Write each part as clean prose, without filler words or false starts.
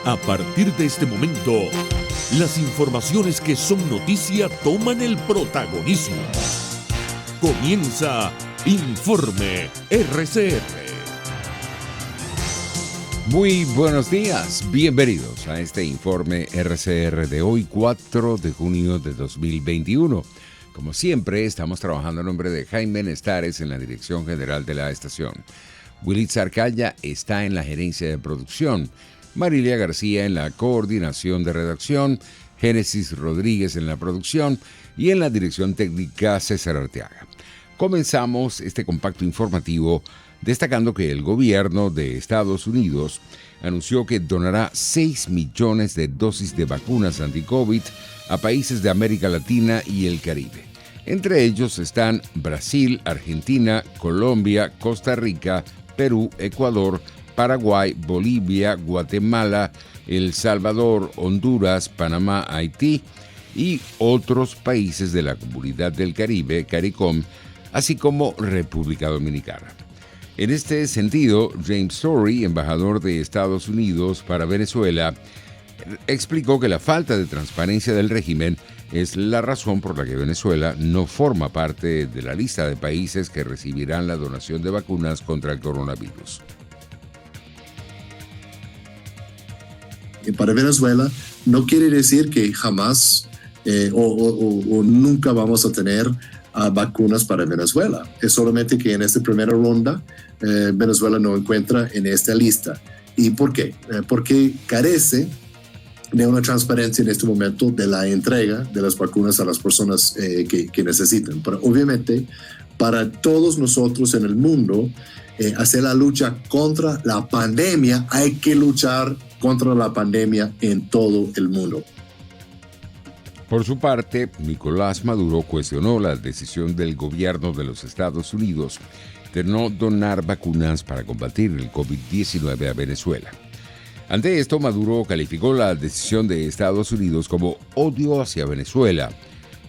A partir de este momento, las informaciones que son noticia toman el protagonismo. Comienza Informe RCR. Muy buenos días, bienvenidos a este Informe RCR de hoy, 4 de junio de 2021. Como siempre, estamos trabajando a nombre de Jaime Nestares en la dirección general de la estación. Willy Zarcaya está en la gerencia de producción. Marilia García en la coordinación de redacción, Génesis Rodríguez en la producción y en la dirección técnica César Arteaga. Comenzamos este compacto informativo destacando que el gobierno de Estados Unidos anunció que donará 6 millones de dosis de vacunas anti-COVID a países de América Latina y el Caribe. Entre ellos están Brasil, Argentina, Colombia, Costa Rica, Perú, Ecuador, Paraguay, Bolivia, Guatemala, El Salvador, Honduras, Panamá, Haití y otros países de la Comunidad del Caribe, CARICOM, así como República Dominicana. En este sentido, James Story, embajador de Estados Unidos para Venezuela, explicó que la falta de transparencia del régimen es la razón por la que Venezuela no forma parte de la lista de países que recibirán la donación de vacunas contra el coronavirus. Para Venezuela no quiere decir que jamás o nunca vamos a tener vacunas para Venezuela. Es solamente que en esta primera ronda Venezuela no encuentra en esta lista. ¿Y por qué? Porque carece de una transparencia en este momento de la entrega de las vacunas a las personas que necesitan. Pero obviamente, para todos nosotros en el mundo, hacer la lucha contra la pandemia, hay que luchar contra la pandemia en todo el mundo. Por su parte, Nicolás Maduro cuestionó la decisión del gobierno de los Estados Unidos de no donar vacunas para combatir el COVID-19 a Venezuela. Ante esto, Maduro calificó la decisión de Estados Unidos como odio hacia Venezuela.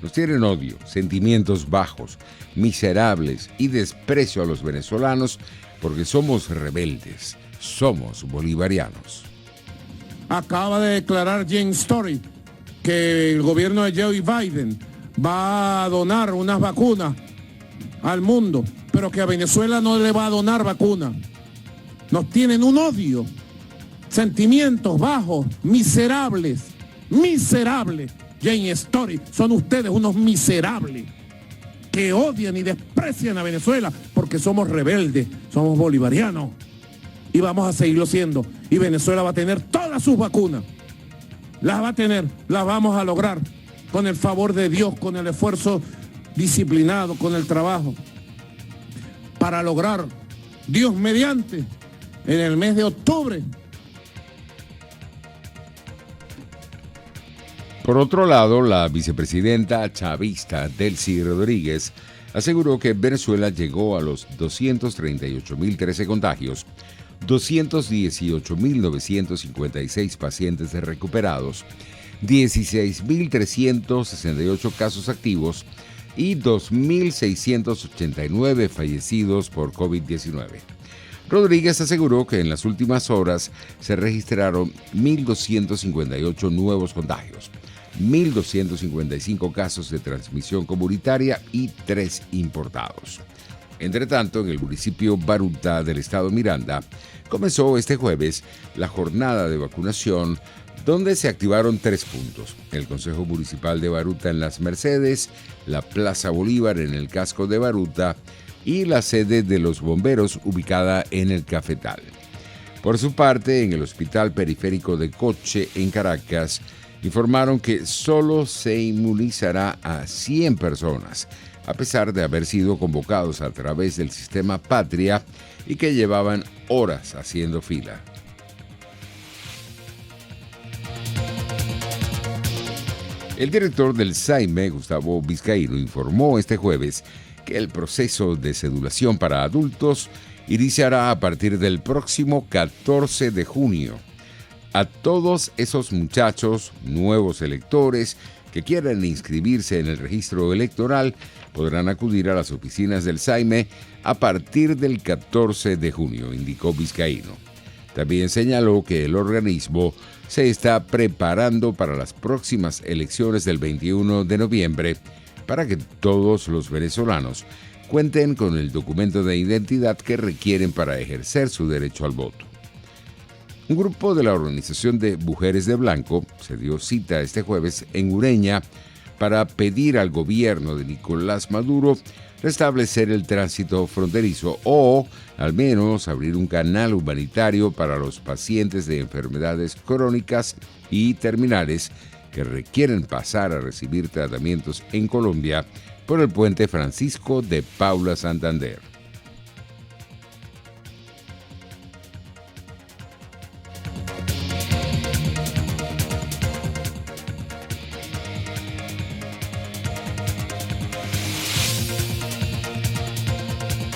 Nos tienen odio, sentimientos bajos, miserables y desprecio a los venezolanos porque somos rebeldes, somos bolivarianos. Acaba de declarar James Story que el gobierno de Joe Biden va a donar unas vacunas al mundo, pero que a Venezuela no le va a donar vacunas. Nos tienen un odio, sentimientos bajos, miserables. James Story, son ustedes unos miserables que odian y desprecian a Venezuela porque somos rebeldes, somos bolivarianos y vamos a seguirlo siendo. Y Venezuela va a tener todas sus vacunas. Las va a tener, las vamos a lograr con el favor de Dios, con el esfuerzo disciplinado, con el trabajo, para lograr, Dios mediante, en el mes de octubre. Por otro lado, la vicepresidenta chavista Delcy Rodríguez aseguró que Venezuela llegó a los 238.013 contagios, 218.956 pacientes recuperados, 16.368 casos activos y 2.689 fallecidos por COVID-19. Rodríguez aseguró que en las últimas horas se registraron 1.258 nuevos contagios, 1.255 casos de transmisión comunitaria y 3 importados. Entre tanto, en el municipio Baruta del estado Miranda, comenzó este jueves la jornada de vacunación, donde se activaron 3 puntos: el Consejo Municipal de Baruta en Las Mercedes, la Plaza Bolívar en el casco de Baruta y la sede de los bomberos ubicada en el Cafetal. Por su parte, en el Hospital Periférico de Coche, en Caracas, informaron que solo se inmunizará a 100 personas, a pesar de haber sido convocados a través del sistema Patria y que llevaban horas haciendo fila. El director del SAIME, Gustavo Vizcaíno, informó este jueves que el proceso de cedulación para adultos iniciará a partir del próximo 14 de junio. A todos esos muchachos, nuevos electores, que quieran inscribirse en el registro electoral podrán acudir a las oficinas del SAIME a partir del 14 de junio, indicó Vizcaíno. También señaló que el organismo se está preparando para las próximas elecciones del 21 de noviembre para que todos los venezolanos cuenten con el documento de identidad que requieren para ejercer su derecho al voto. Un grupo de la Organización de Mujeres de Blanco se dio cita este jueves en Ureña para pedir al gobierno de Nicolás Maduro restablecer el tránsito fronterizo o al menos abrir un canal humanitario para los pacientes de enfermedades crónicas y terminales que requieren pasar a recibir tratamientos en Colombia por el puente Francisco de Paula Santander.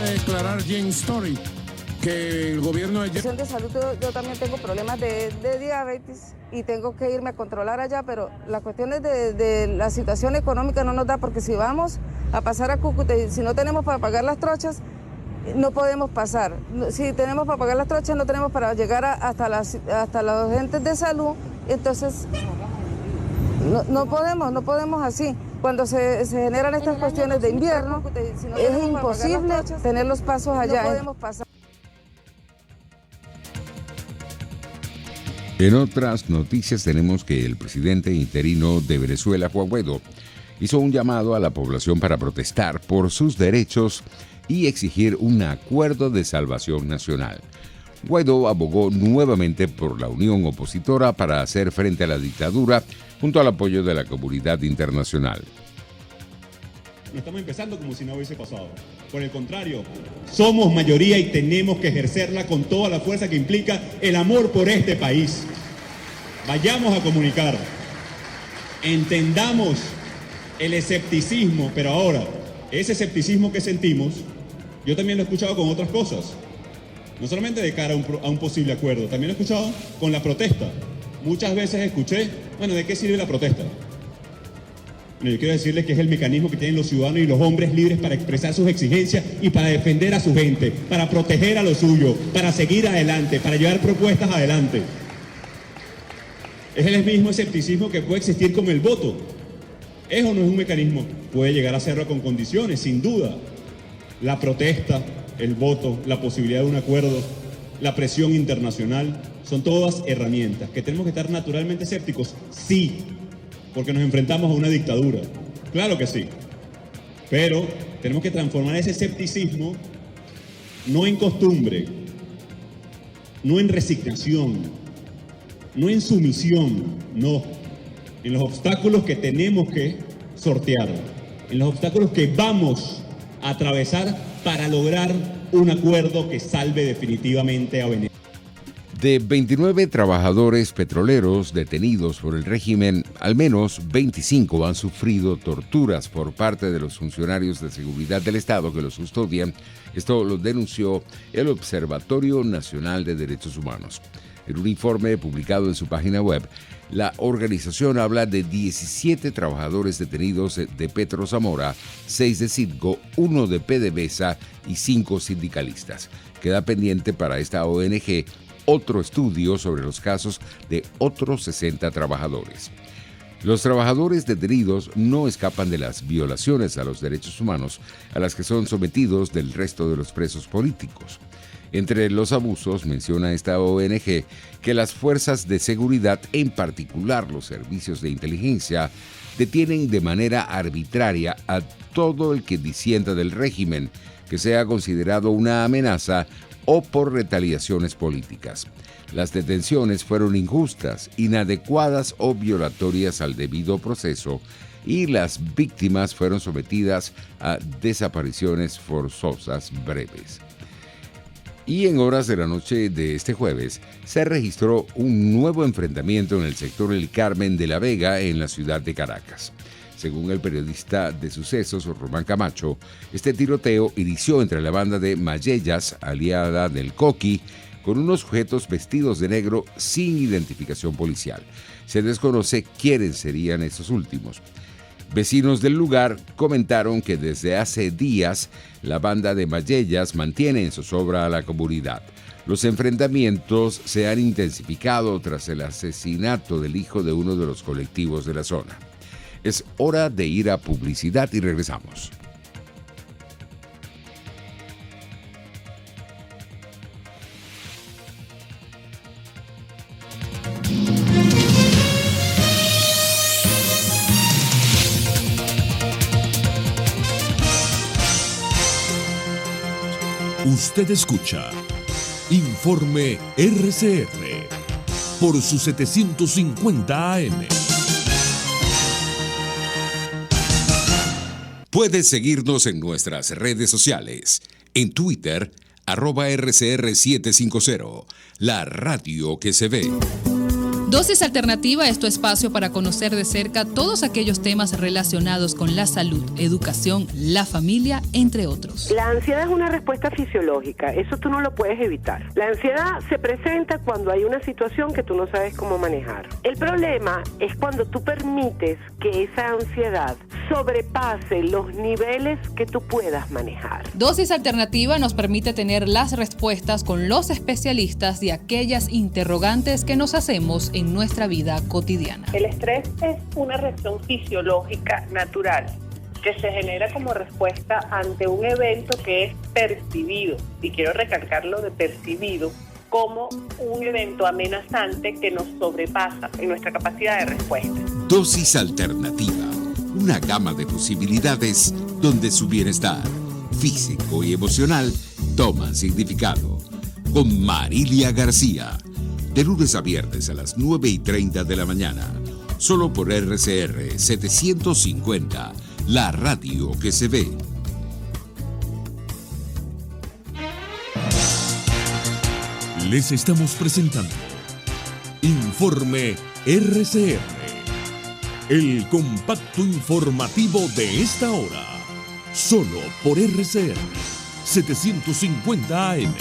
Declarar James Story que el gobierno de salud, yo también tengo problemas de diabetes y tengo que irme a controlar allá, pero las cuestiones de la situación económica no nos da, porque si vamos a pasar a Cúcuta y si no tenemos para pagar las trochas, no podemos pasar. Si tenemos para pagar las trochas, no tenemos para llegar hasta los entes de salud, entonces no podemos así. Cuando se generan estas cuestiones de invierno, es imposible tener los pasos allá. No podemos pasar. En otras noticias tenemos que el presidente interino de Venezuela, Juan Guaidó, hizo un llamado a la población para protestar por sus derechos y exigir un acuerdo de salvación nacional. Guaidó abogó nuevamente por la unión opositora para hacer frente a la dictadura junto al apoyo de la comunidad internacional. No estamos empezando como si no hubiese pasado. Por el contrario, somos mayoría y tenemos que ejercerla con toda la fuerza que implica el amor por este país. Vayamos a comunicar. Entendamos el escepticismo, pero ahora, ese escepticismo que sentimos, yo también lo he escuchado con otras cosas. No solamente de cara a un posible acuerdo, también lo he escuchado con la protesta. Muchas veces escuché, bueno, ¿de qué sirve la protesta? Yo quiero decirles que es el mecanismo que tienen los ciudadanos y los hombres libres para expresar sus exigencias y para defender a su gente, para proteger a lo suyo, para seguir adelante, para llevar propuestas adelante. Es el mismo escepticismo que puede existir con el voto. ¿Eso no es un mecanismo? Puede llegar a serlo con condiciones, sin duda. La protesta, el voto, la posibilidad de un acuerdo, la presión internacional, son todas herramientas. ¿Que tenemos que estar naturalmente escépticos? Sí, porque nos enfrentamos a una dictadura. Claro que sí. Pero tenemos que transformar ese escepticismo no en costumbre, no en resignación, no en sumisión, no. En los obstáculos que tenemos que sortear, en los obstáculos que vamos a atravesar para lograr un acuerdo que salve definitivamente a Venezuela. De 29 trabajadores petroleros detenidos por el régimen, al menos 25 han sufrido torturas por parte de los funcionarios de seguridad del Estado que los custodian. Esto lo denunció el Observatorio Nacional de Derechos Humanos. En un informe publicado en su página web, la organización habla de 17 trabajadores detenidos de Petro Zamora, 6 de Citgo, 1 de PDVSA y 5 sindicalistas. Queda pendiente para esta ONG otro estudio sobre los casos de otros 60 trabajadores. Los trabajadores detenidos no escapan de las violaciones a los derechos humanos a las que son sometidos del resto de los presos políticos. Entre los abusos, menciona esta ONG, que las fuerzas de seguridad, en particular los servicios de inteligencia, detienen de manera arbitraria a todo el que disienta del régimen, que sea considerado una amenaza o por retaliaciones políticas. Las detenciones fueron injustas, inadecuadas o violatorias al debido proceso, y las víctimas fueron sometidas a desapariciones forzosas breves. Y en horas de la noche de este jueves se registró un nuevo enfrentamiento en el sector El Carmen de la Vega en la ciudad de Caracas. Según el periodista de sucesos Román Camacho, este tiroteo inició entre la banda de Mayellas, aliada del Coqui, con unos sujetos vestidos de negro sin identificación policial. Se desconoce quiénes serían estos últimos. Vecinos del lugar comentaron que desde hace días la banda de Mayellas mantiene en zozobra a la comunidad. Los enfrentamientos se han intensificado tras el asesinato del hijo de uno de los colectivos de la zona. Es hora de ir a publicidad y regresamos. Usted escucha Informe RCR por su 750 AM. Puedes seguirnos en nuestras redes sociales. En Twitter, @RCR750, la radio que se ve. Dosis Alternativa es tu espacio para conocer de cerca todos aquellos temas relacionados con la salud, educación, la familia, entre otros. La ansiedad es una respuesta fisiológica, eso tú no lo puedes evitar. La ansiedad se presenta cuando hay una situación que tú no sabes cómo manejar. El problema es cuando tú permites que esa ansiedad sobrepase los niveles que tú puedas manejar. Dosis Alternativa nos permite tener las respuestas con los especialistas de aquellas interrogantes que nos hacemos en nuestra vida cotidiana. El estrés es una reacción fisiológica natural que se genera como respuesta ante un evento que es percibido, y quiero recalcarlo de percibido, como un evento amenazante que nos sobrepasa en nuestra capacidad de respuesta. Dosis Alternativa, una gama de posibilidades donde su bienestar físico y emocional toman significado. Con Marilia García, de lunes a viernes a las 9:30 de la mañana, solo por RCR 750, la radio que se ve. Les estamos presentando Informe RCR, el compacto informativo de esta hora, solo por RCR 750 AM.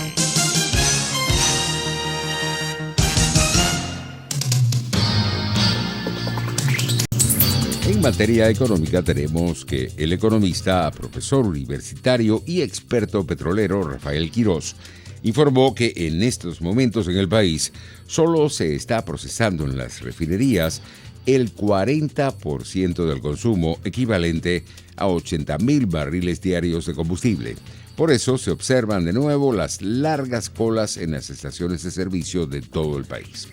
En materia económica tenemos que el economista, profesor universitario y experto petrolero Rafael Quirós informó que en estos momentos en el país solo se está procesando en las refinerías el 40% del consumo, equivalente a 80,000 barriles diarios de combustible. Por eso se observan de nuevo las largas colas en las estaciones de servicio de todo el país.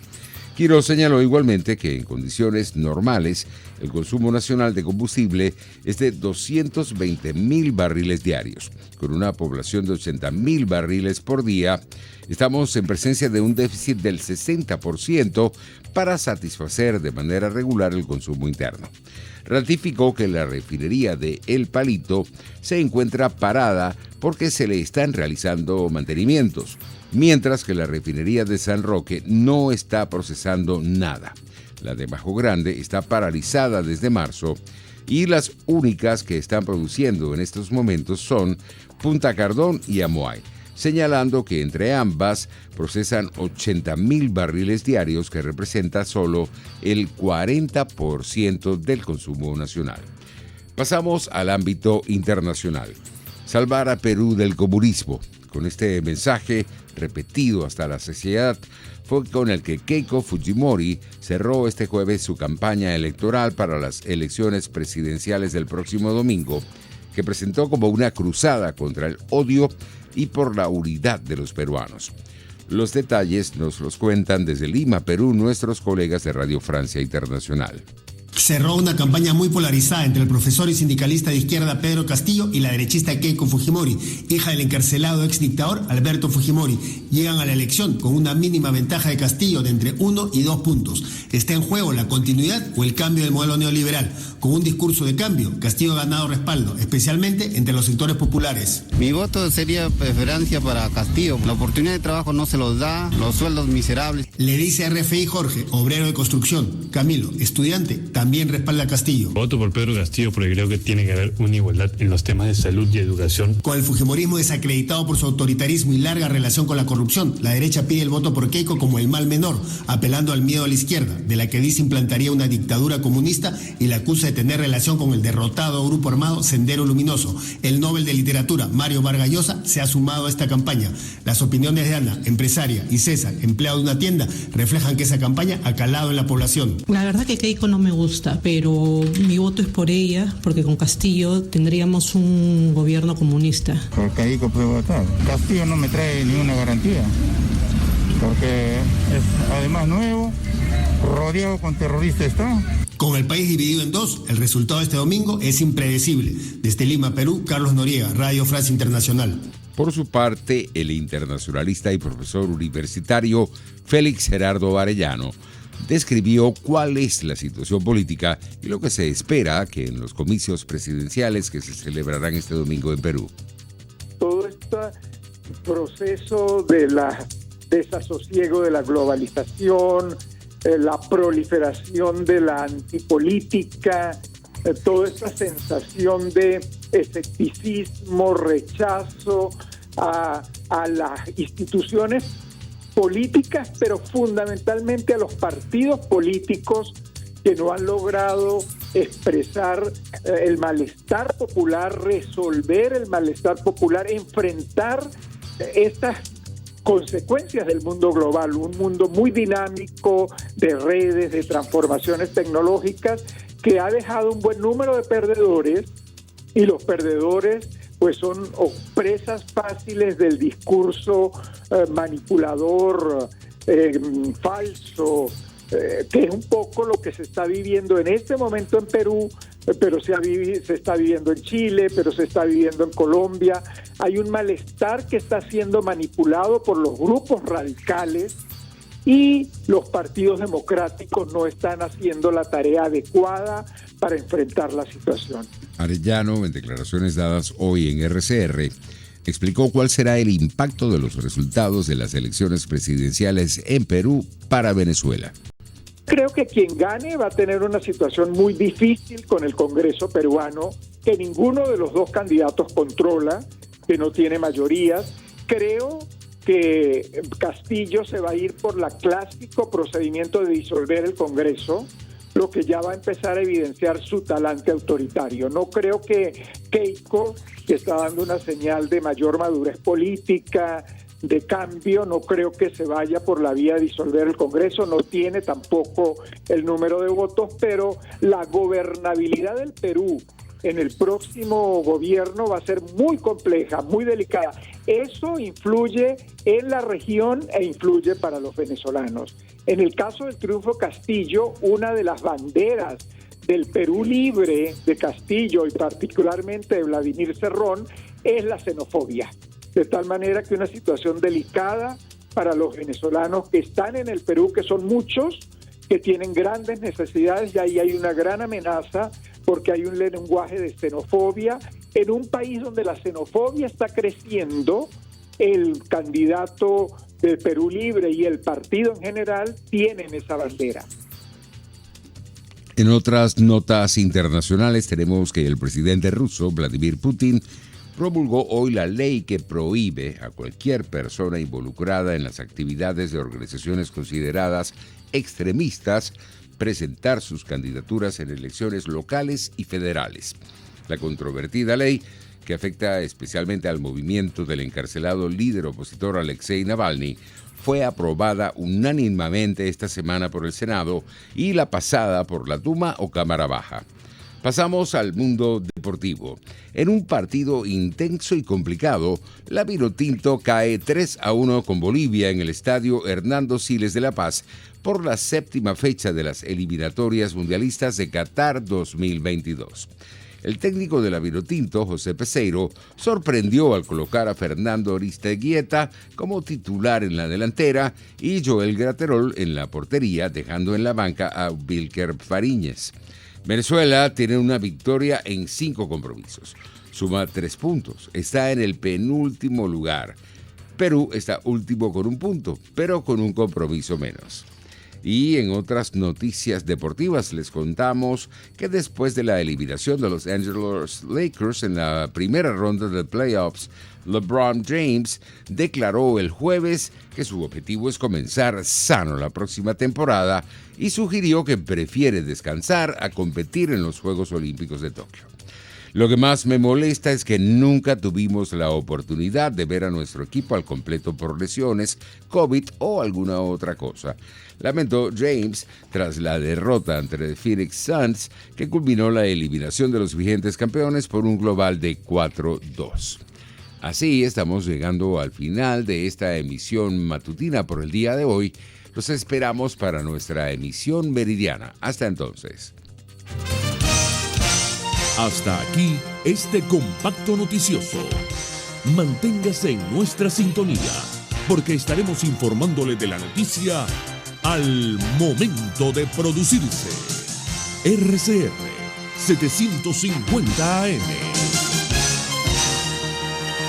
Quirós señaló igualmente que en condiciones normales el consumo nacional de combustible es de 220,000 barriles diarios. Con una población de 80,000 barriles por día, estamos en presencia de un déficit del 60% para satisfacer de manera regular el consumo interno. Ratificó que la refinería de El Palito se encuentra parada porque se le están realizando mantenimientos, mientras que la refinería de San Roque no está procesando nada. La de Bajo Grande está paralizada desde marzo y las únicas que están produciendo en estos momentos son Punta Cardón y Amoay, señalando que entre ambas procesan 80,000 barriles diarios, que representa solo el 40% del consumo nacional. Pasamos al ámbito internacional. Salvar a Perú del comunismo. Con este mensaje, repetido hasta la saciedad, fue con el que Keiko Fujimori cerró este jueves su campaña electoral para las elecciones presidenciales del próximo domingo, que presentó como una cruzada contra el odio y por la unidad de los peruanos. Los detalles nos los cuentan desde Lima, Perú, nuestros colegas de Radio Francia Internacional. Cerró una campaña muy polarizada entre el profesor y sindicalista de izquierda Pedro Castillo y la derechista Keiko Fujimori, hija del encarcelado exdictador Alberto Fujimori. Llegan a la elección con una mínima ventaja de Castillo de entre 1 y 2 puntos. Está en juego la continuidad o el cambio del modelo neoliberal. Con un discurso de cambio, Castillo ha ganado respaldo, especialmente entre los sectores populares. Mi voto sería preferencia para Castillo. La oportunidad de trabajo no se los da, los sueldos miserables. Le dice a RFI Jorge, obrero de construcción. Camilo, estudiante, también también respalda a Castillo. Voto por Pedro Castillo porque creo que tiene que haber una igualdad en los temas de salud y educación. Con el fujimorismo desacreditado por su autoritarismo y larga relación con la corrupción, la derecha pide el voto por Keiko como el mal menor, apelando al miedo a la izquierda, de la que dice implantaría una dictadura comunista y la acusa de tener relación con el derrotado grupo armado Sendero Luminoso. El Nobel de Literatura, Mario Vargas Llosa, se ha sumado a esta campaña. Las opiniones de Ana, empresaria, y César, empleado de una tienda, reflejan que esa campaña ha calado en la población. La verdad que Keiko no me gusta, pero mi voto es por ella, porque con Castillo tendríamos un gobierno comunista. Por Keiko puedo votar. Castillo no me trae ninguna garantía, porque es además nuevo, rodeado con terroristas está. Con el país dividido en dos, el resultado de este domingo es impredecible. Desde Lima, Perú, Carlos Noriega, Radio France Internacional. Por su parte, el internacionalista y profesor universitario Félix Gerardo Arellano describió cuál es la situación política y lo que se espera que en los comicios presidenciales que se celebrarán este domingo en Perú. Todo este proceso de desasosiego de la globalización, la proliferación de la antipolítica, toda esta sensación de escepticismo, rechazo a las instituciones políticas, pero fundamentalmente a los partidos políticos que no han logrado expresar el malestar popular, resolver el malestar popular, enfrentar estas consecuencias del mundo global, un mundo muy dinámico de redes, de transformaciones tecnológicas, que ha dejado un buen número de perdedores, y los perdedores pues son presas fáciles del discurso manipulador, falso, que es un poco lo que se está viviendo en este momento en Perú, pero se está viviendo en Chile, pero se está viviendo en Colombia. Hay un malestar que está siendo manipulado por los grupos radicales y los partidos democráticos no están haciendo la tarea adecuada para enfrentar la situación. Arellano, en declaraciones dadas hoy en RCR, explicó cuál será el impacto de los resultados de las elecciones presidenciales en Perú para Venezuela. Creo que quien gane va a tener una situación muy difícil con el Congreso peruano, que ninguno de los dos candidatos controla, que no tiene mayorías. Creo que Castillo se va a ir por el clásico procedimiento de disolver el Congreso, lo que ya va a empezar a evidenciar su talante autoritario. No creo que Keiko, que está dando una señal de mayor madurez política, de cambio, no creo que se vaya por la vía de disolver el Congreso, no tiene tampoco el número de votos, pero la gobernabilidad del Perú en el próximo gobierno va a ser muy compleja, muy delicada. Eso influye en la región e influye para los venezolanos. En el caso del triunfo Castillo, una de las banderas del Perú libre de Castillo y particularmente de Vladimir Cerrón es la xenofobia. De tal manera que una situación delicada para los venezolanos que están en el Perú, que son muchos, que tienen grandes necesidades, y ahí hay una gran amenaza porque hay un lenguaje de xenofobia. En un país donde la xenofobia está creciendo, el candidato del Perú Libre y el partido en general tienen esa bandera. En otras notas internacionales tenemos que el presidente ruso, Vladimir Putin, promulgó hoy la ley que prohíbe a cualquier persona involucrada en las actividades de organizaciones consideradas extremistas presentar sus candidaturas en elecciones locales y federales. La controvertida ley, que afecta especialmente al movimiento del encarcelado líder opositor Alexei Navalny, fue aprobada unánimemente esta semana por el Senado y la pasada por la Duma o Cámara Baja. Pasamos al mundo deportivo. En un partido intenso y complicado, la Vinotinto cae 3-1 con Bolivia en el estadio Hernando Siles de La Paz por la séptima fecha de las eliminatorias mundialistas de Qatar 2022. El técnico de la Vinotinto, José Peseiro, sorprendió al colocar a Fernando Aristeguieta como titular en la delantera y Joel Graterol en la portería, dejando en la banca a Wilker Fariñez. Venezuela tiene una victoria en 5 compromisos. Suma 3 puntos. Está en el penúltimo lugar. Perú está último con 1 punto, pero con un compromiso menos. Y en otras noticias deportivas les contamos que después de la eliminación de Los Angeles Lakers en la primera ronda de playoffs, LeBron James declaró el jueves que su objetivo es comenzar sano la próxima temporada y sugirió que prefiere descansar a competir en los Juegos Olímpicos de Tokio. Lo que más me molesta es que nunca tuvimos la oportunidad de ver a nuestro equipo al completo por lesiones, COVID o alguna otra cosa, lamentó James tras la derrota ante los Phoenix Suns, que culminó la eliminación de los vigentes campeones por un global de 4-2. Así estamos llegando al final de esta emisión matutina por el día de hoy. Los esperamos para nuestra emisión meridiana. Hasta entonces. Hasta aquí este compacto noticioso. Manténgase en nuestra sintonía, porque estaremos informándole de la noticia al momento de producirse. RCR 750 AM.